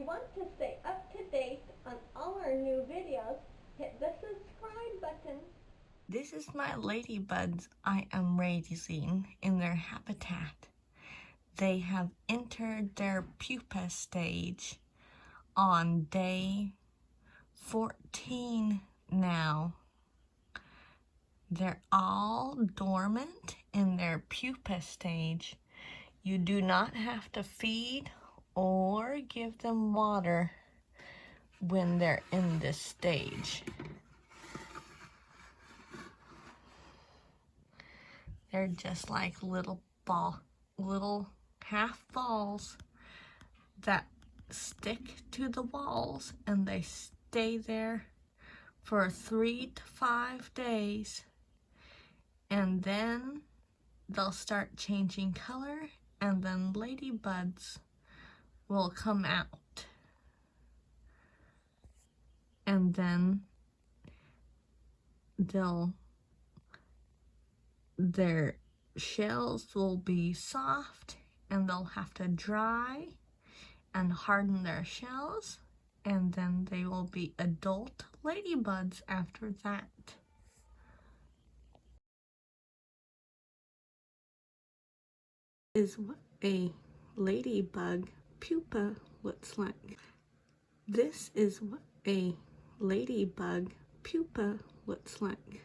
want to stay up to date on all our new videos, hit the subscribe button. This is my ladybugs I am raising in their habitat. They have entered their pupa stage on day 14 now. They're all dormant in their pupa stage. You do not have to feed or give them water when they're in this stage. They're just like little half balls that stick to the walls, and they stay there for 3 to 5 days, and then they'll start changing color, and then ladybugs will come out, and then their shells will be soft, and they'll have to dry and harden their shells, and then they will be adult ladybugs after that. Is what a ladybug pupa looks like. This is what a ladybug pupa looks like.